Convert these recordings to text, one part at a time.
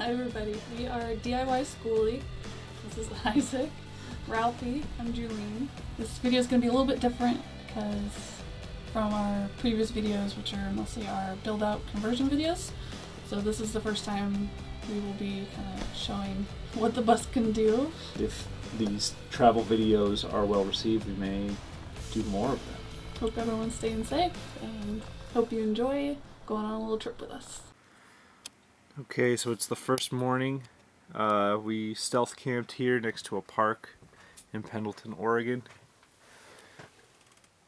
Hi everybody, we are DIY Skoolie. This is Isaac, Ralphie, I'm Julene. This video is going to be a little bit different because from our previous videos, which are mostly our build-out conversion videos. So this is the first time we will be kind of showing what the bus can do. If these travel videos are well received, we may do more of them. Hope everyone's staying safe and hope you enjoy going on a little trip with us. Okay, so it's the first morning. We stealth camped here next to a park in Pendleton, Oregon.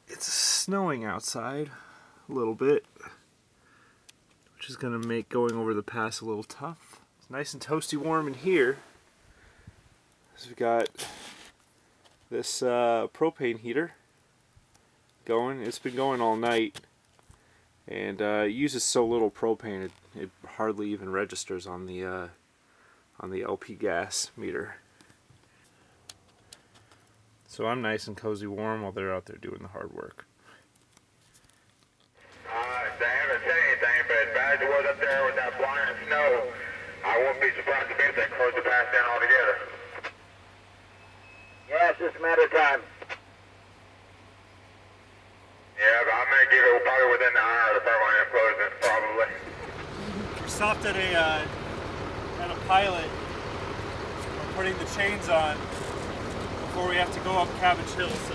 It's snowing outside a little bit, which is going to make going over the pass a little tough. It's nice and toasty warm in here. So we've got this propane heater going. It's been going all night, and it uses so little propane it hardly even registers on the LP gas meter. So I'm nice and cozy warm while they're out there doing the hard work. They haven't said anything, but as bad as it was up there with that blinding snow, I wouldn't be surprised if they closed the pass down altogether. Yeah, it's just a matter of time. Yeah, but I'm going to give it probably within the hour of the permanent closing, probably. We stopped at a pilot. We're putting the chains on before we have to go up Cabbage Hill, so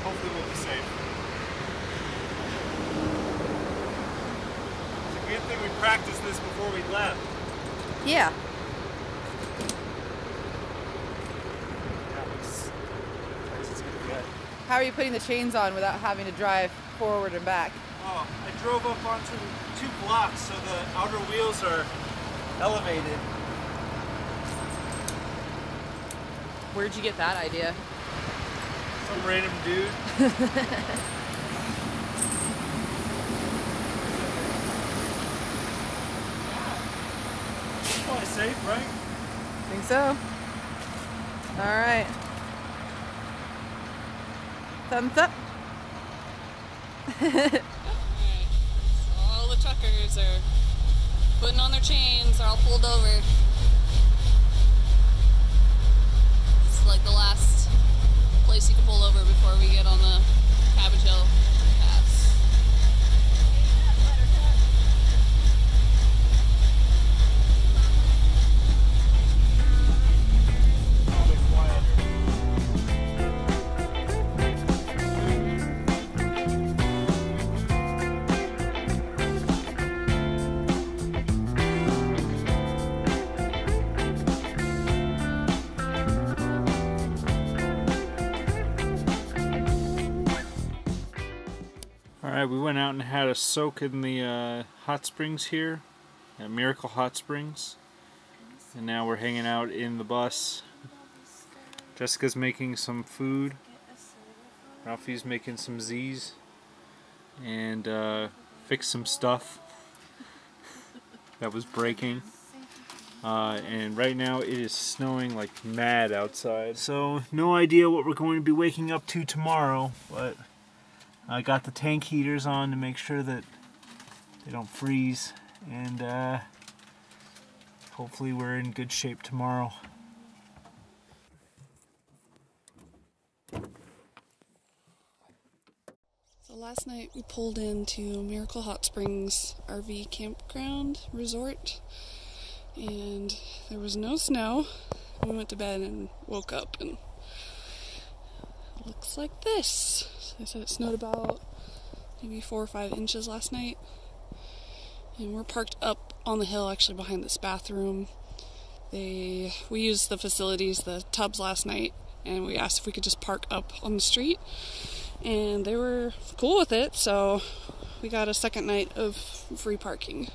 hopefully we'll be safe. It's a good thing we practiced this before we left. Yeah. How are you putting the chains on without having to drive forward and back? Oh, I drove up onto 2 blocks, so the outer wheels are elevated. Where'd you get that idea? Some random dude. Probably safe, right? Think so. All right. Thumbs up. Alright, so all the truckers are putting on their chains, they're all pulled over. It's like the last place you can pull over before we get on the Cabbage Hill pass. Alright, we went out and had a soak in the hot springs here at Miracle Hot Springs, and now we're hanging out in the bus. Jessica's making some food, Ralphie's making some Z's, and fixed some stuff that was breaking. And right now it is snowing like mad outside, so no idea what we're going to be waking up to tomorrow, but I got the tank heaters on to make sure that they don't freeze, and hopefully we're in good shape tomorrow. So last night we pulled into Miracle Hot Springs RV campground resort, and there was no snow. We went to bed and woke up and it looks like this. They said it snowed about maybe 4 or 5 inches last night, and we're parked up on the hill actually behind this bathroom. We used the facilities, the tubs last night, and we asked if we could just park up on the street, and they were cool with it, so we got a second night of free parking.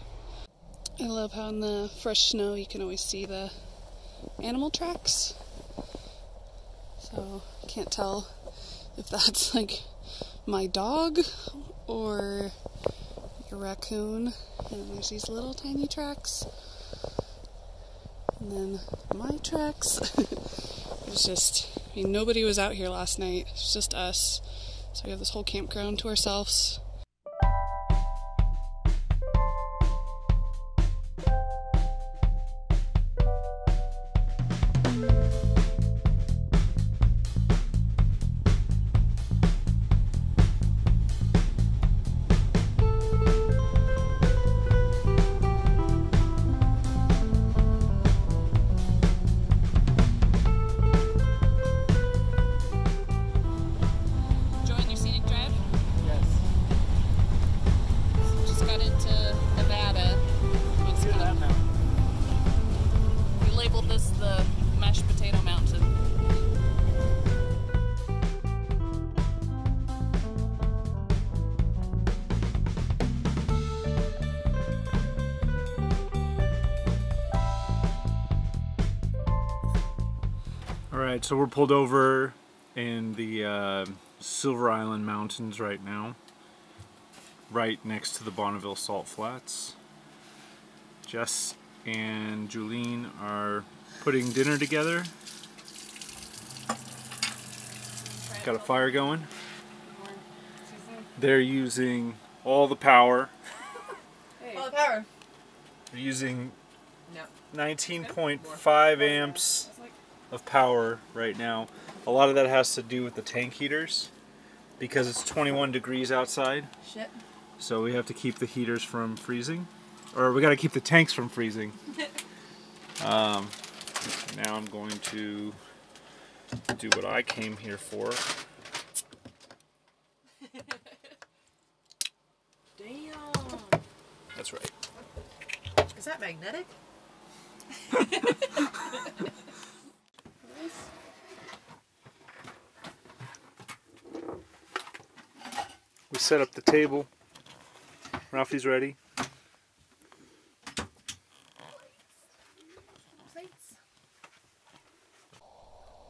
I love how in the fresh snow you can always see the animal tracks, so I can't tell if that's like my dog or like a raccoon. And there's these little tiny tracks, and then my tracks. It's just, I mean, nobody was out here last night. It's just us, so we have this whole campground to ourselves. Alright, so we're pulled over in the Silver Island Mountains right now, right next to the Bonneville Salt Flats. Jess and Julene are putting dinner together. Got a fire going. They're using all the power. All the power. They're using 19.5 amps of power right now. A lot of that has to do with the tank heaters because it's 21 degrees outside. Shit. So we have to keep the heaters from freezing, or we got to keep the tanks from freezing. Now I'm going to do what I came here for. Damn. That's right. Is that magnetic? We set up the table. Ralphie's ready.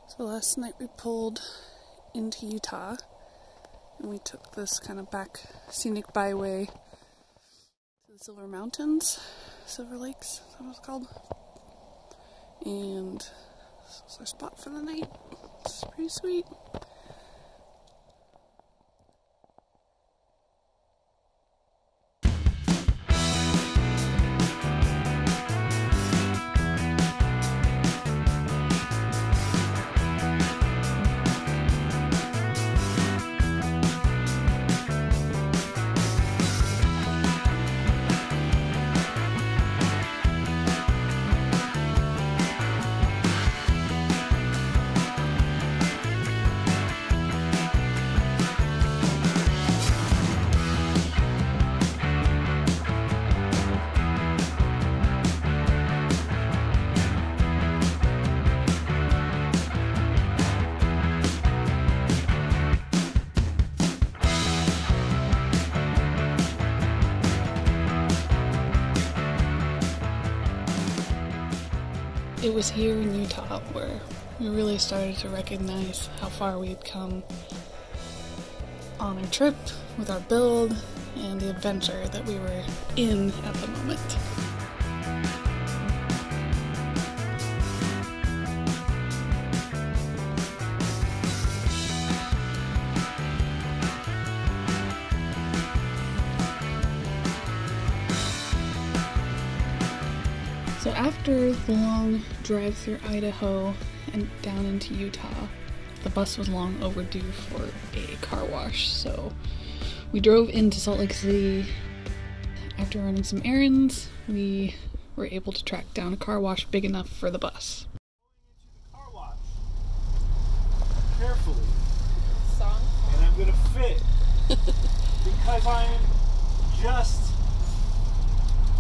So last night we pulled into Utah and we took this kind of back scenic byway to the Silver Mountains, Silver Lakes, is that what it's called? And this was our spot for the night. It's pretty sweet. It was here in Utah where we really started to recognize how far we had come on our trip, with our build, and the adventure that we were in at the moment. So after the long drive through Idaho and down into Utah, the bus was long overdue for a car wash, so we drove into Salt Lake City. After running some errands, we were able to track down a car wash big enough for the bus. Car wash. Carefully. And I'm gonna fit because I'm just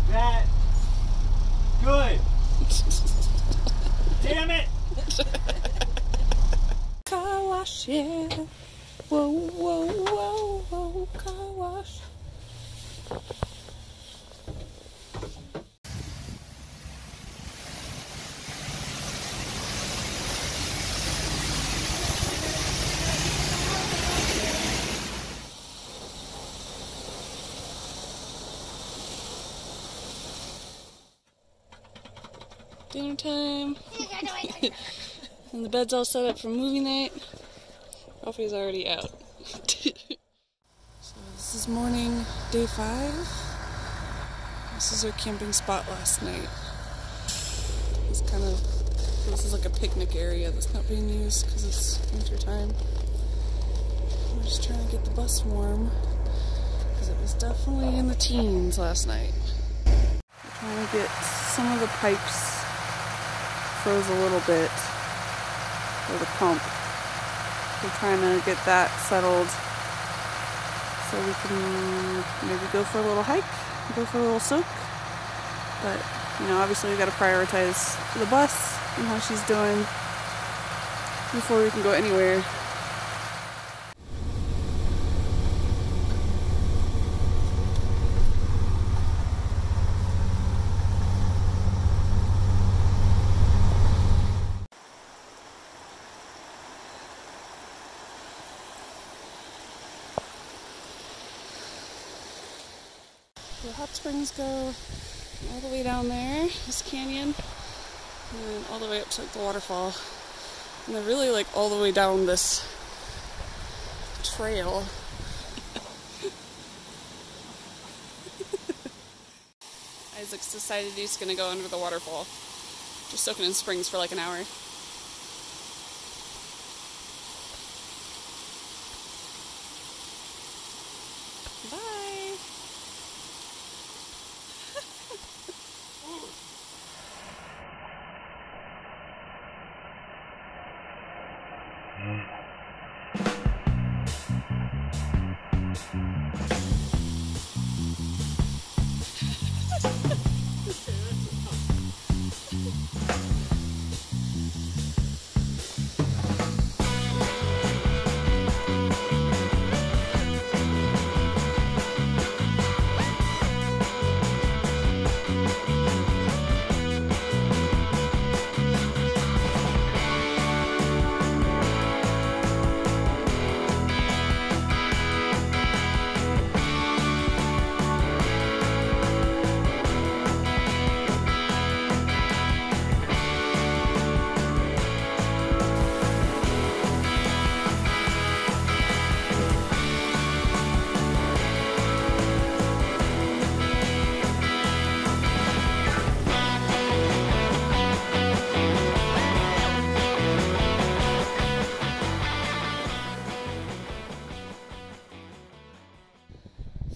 that good. Damn it! Car wash, yeah. Whoa, whoa, whoa, whoa, car wash. Dinner time. And the bed's all set up for movie night. Ralphie's already out. So this is morning, day 5. This is our camping spot last night. This is like a picnic area that's not being used because it's winter time. We're just trying to get the bus warm because it was definitely in the teens last night. We're trying to get some of the pipes froze a little bit for the pump. We're trying to get that settled so we can maybe go for a little hike, go for a little soak. But, you know, obviously we got to prioritize the bus and how she's doing before we can go anywhere. hot springs go all the way down there, this canyon, and then all the way up to the waterfall. And they're really like all the way down this trail. Isaac's decided he's gonna go under the waterfall. Just soaking in springs for like an hour. Bye!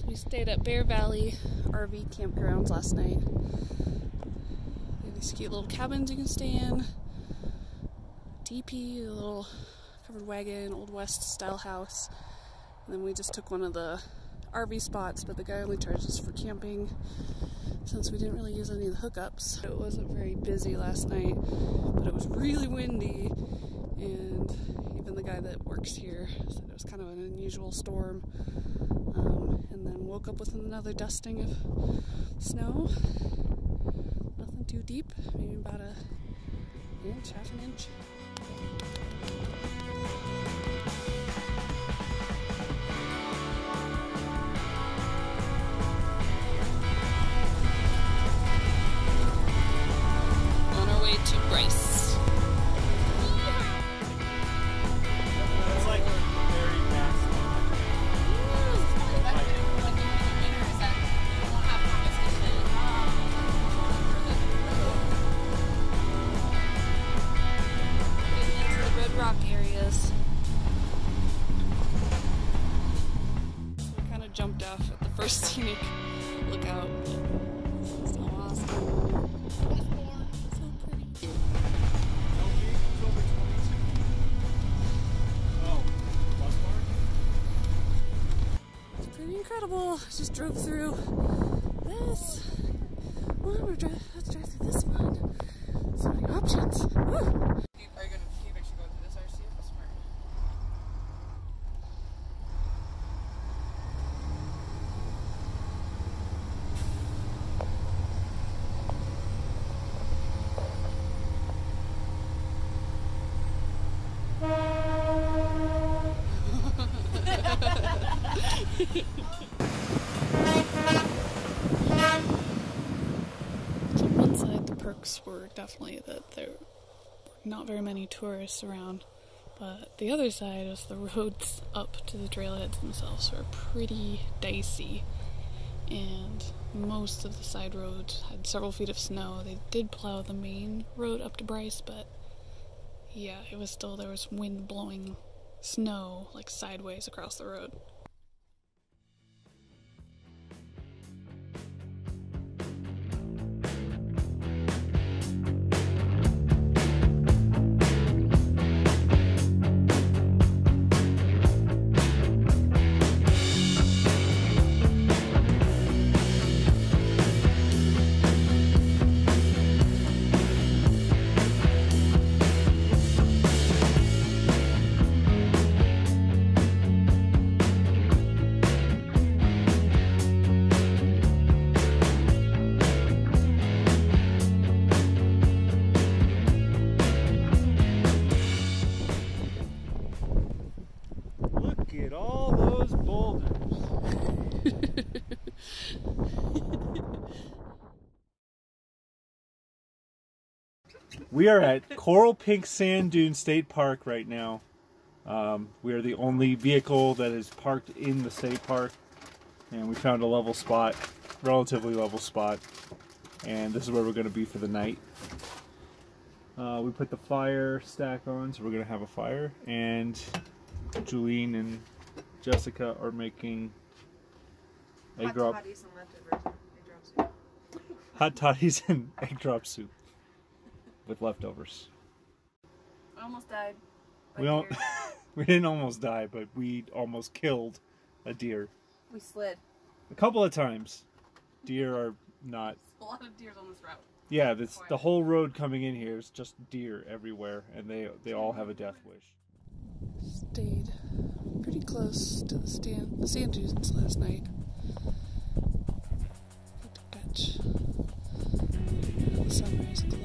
We stayed at Bear Valley RV campgrounds last night. They have these cute little cabins you can stay in. DP, a little covered wagon, Old West style house. And then we just took one of the RV spots, but the guy only charged us for camping since we didn't really use any of the hookups. It wasn't very busy last night, but it was really windy, and even the guy that works here said it was kind of an unusual storm. And then woke up with another dusting of snow. Nothing too deep, maybe about an inch, half an inch. On our way to Bryce. Areas. We kind of jumped off at the first scenic lookout. So awesome. So pretty. It's pretty incredible. Just drove through this one. Let's drive through this one. So many options. Woo! So on one side, the perks were definitely that there were not very many tourists around, but the other side was the roads up to the trailheads themselves were pretty dicey, and most of the side roads had several feet of snow. They did plow the main road up to Bryce, but yeah, it was still, there was wind blowing snow like sideways across the road. We are at Coral Pink Sand Dune State Park right now. We are the only vehicle that is parked in the state park. And we found a level spot, relatively level spot. And this is where we're going to be for the night. We put the fire stack on, so we're going to have a fire. And Julene and Jessica are making egg drop. Hot toddies and egg drop soup with leftovers. I almost died. We didn't almost die, but we almost killed a deer. We slid. A couple of times. Deer are not... A lot of deers on this route. Yeah, the whole road coming in here is just deer everywhere, and they all have a death wish. Stayed pretty close to the sand dunes last night. Got to catch the sunrise glow.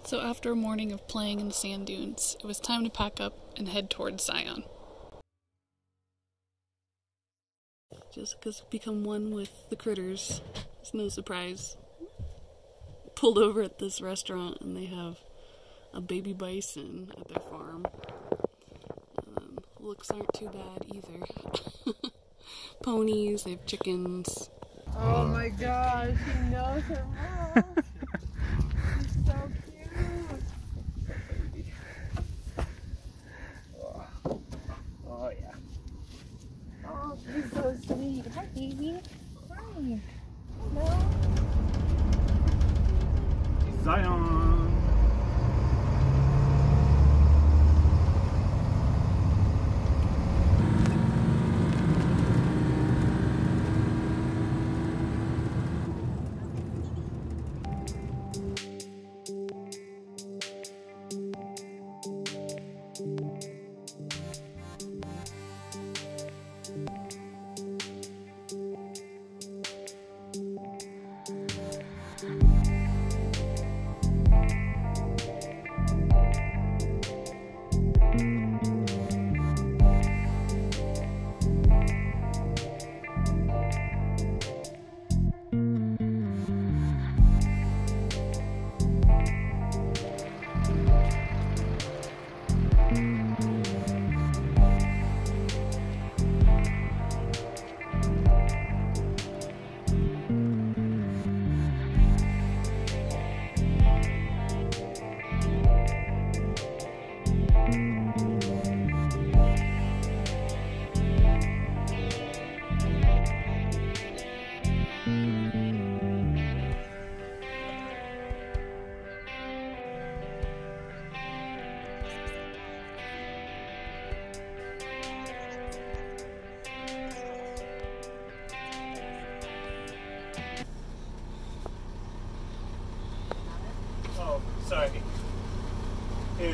So after a morning of playing in the sand dunes, it was time to pack up and head towards Zion. Jessica's become one with the critters. It's no surprise. Pulled over at this restaurant and they have a baby bison at their farm. Looks aren't too bad either. Ponies, they have chickens. Oh my gosh, she knows her mom. She's so cute. Oh yeah. Oh, she's so sweet. Hi, baby. Hi. Hello. Zion.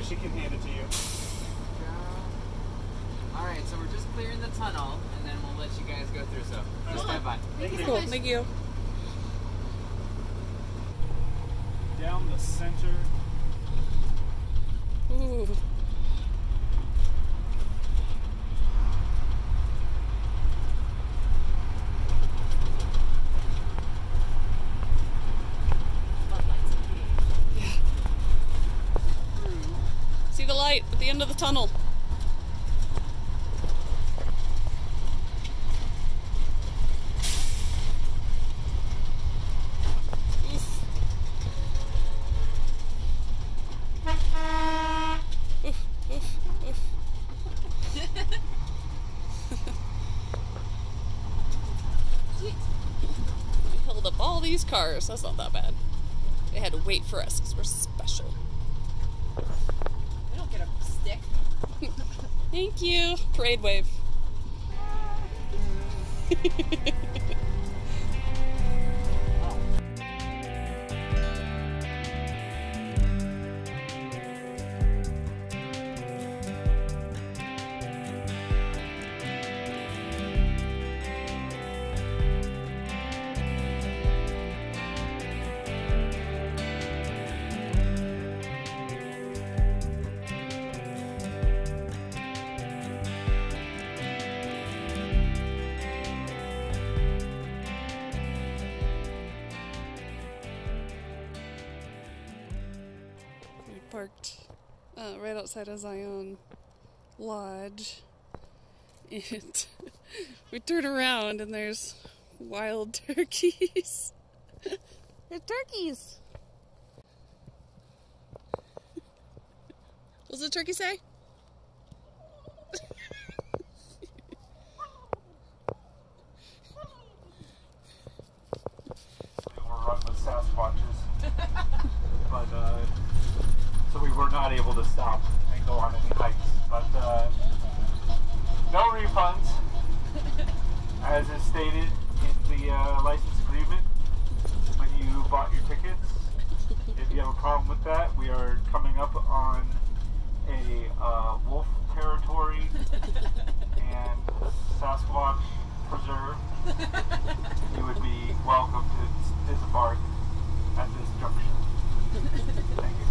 she can hand it to you. Alright, so we're just clearing the tunnel, and then we'll let you guys go through, so just stand by. Cool, thank you. Down the center. Ooh. Yeah. See the light at the end of the tunnel. We held up all these cars. That's not that bad. They had to wait for us because we're special. We don't get a stick. Thank you. Parade wave. Parked right outside of Zion Lodge, and we turn around and there's wild turkeys. They're turkeys. What's the turkey say? We were run with Sasquatches, but so we were not able to stop and go on any hikes. But no refunds, as is stated in the license agreement when you bought your tickets. If you have a problem with that, we are coming up on a wolf territory and Sasquatch preserve. You would be welcome to disembark at this junction. Thank you.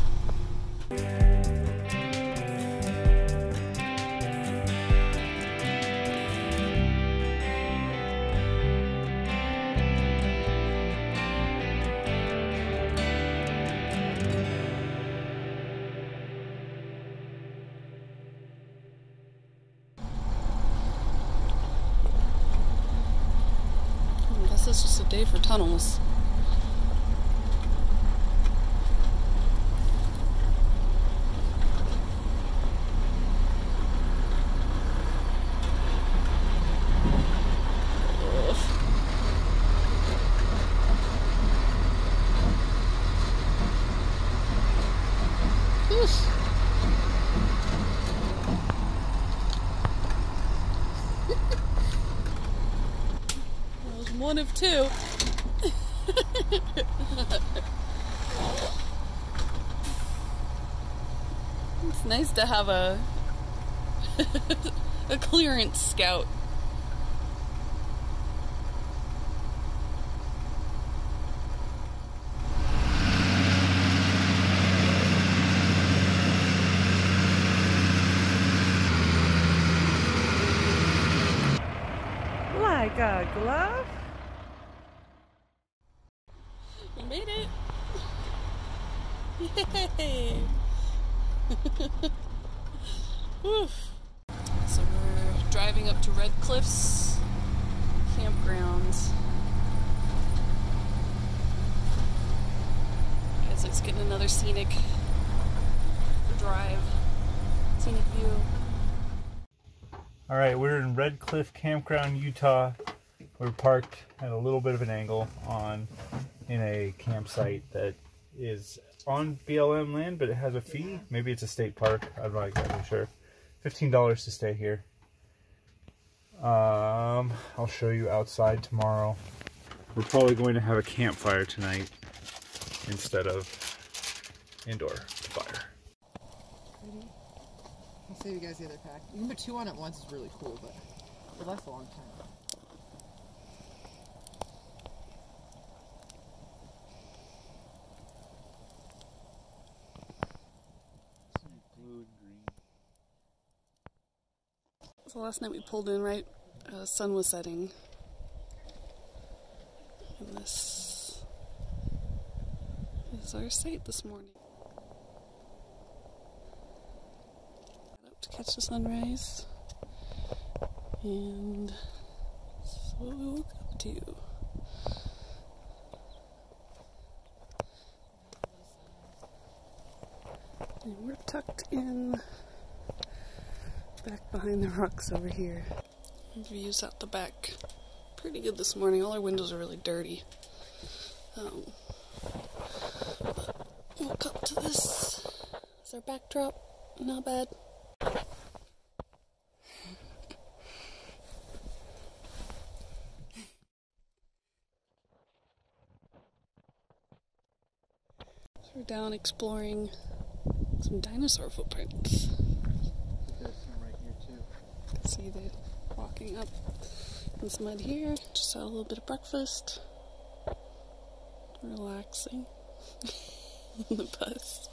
I guess it's just a day for tunnels. That was one of two. It's nice to have a a clearance scout. Like a glove? We made it! Yay! Woof. So we're driving up to Red Cliffs campgrounds. Isaac's getting another scenic drive, scenic view. All right, we're in Red Cliff Campground, Utah. We're parked at a little bit of an angle in a campsite that is on BLM land, but it has a fee. Maybe it's a state park. I'm not exactly sure. $15 to stay here. I'll show you outside tomorrow. We're probably going to have a campfire tonight instead of indoor fire. save you guys the other pack. You can put 2 on at once is really cool, but it lasts a long time. So last night we pulled in right, the sun was setting. And this is our sight this morning. Got up to catch the sunrise. And that's what we woke up to. And we're tucked in back behind the rocks over here. Views out the back. Pretty good this morning. All our windows are really dirty. Woke up to this. It's our backdrop. Not bad. So we're down exploring some dinosaur footprints. See the walking up in some mud here. Just had a little bit of breakfast. Relaxing on the bus.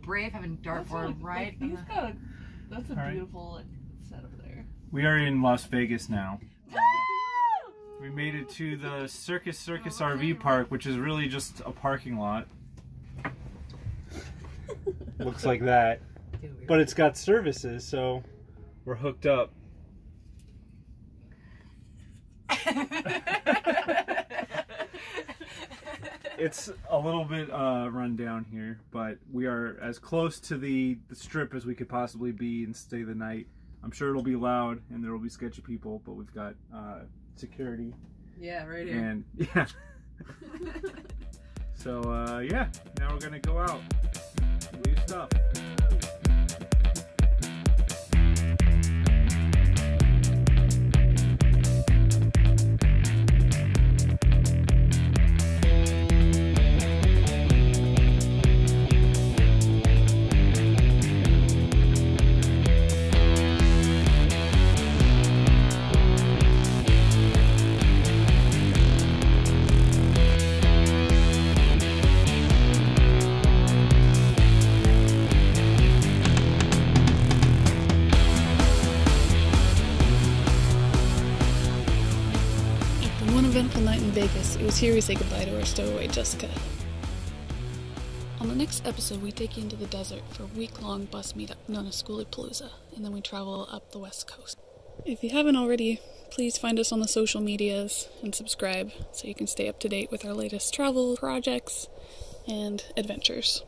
Brave having dartboard right. He's got a, that's a All right. beautiful like, setup there. We are in Las Vegas now. We made it to the Circus RV Park, which is really just a parking lot. Looks like that. But it's got services, so we're hooked up. It's a little bit run down here, but we are as close to the strip as we could possibly be and stay the night. I'm sure it'll be loud and there will be sketchy people, but we've got security. Yeah, right here. And yeah. So yeah, now we're gonna go out and do stuff. Eventful night in Vegas. It was here we say goodbye to our stowaway, Jessica. On the next episode, we take you into the desert for a week-long bus meetup known as Skooliepalooza, and then we travel up the west coast. If you haven't already, please find us on the social medias and subscribe so you can stay up to date with our latest travel projects and adventures.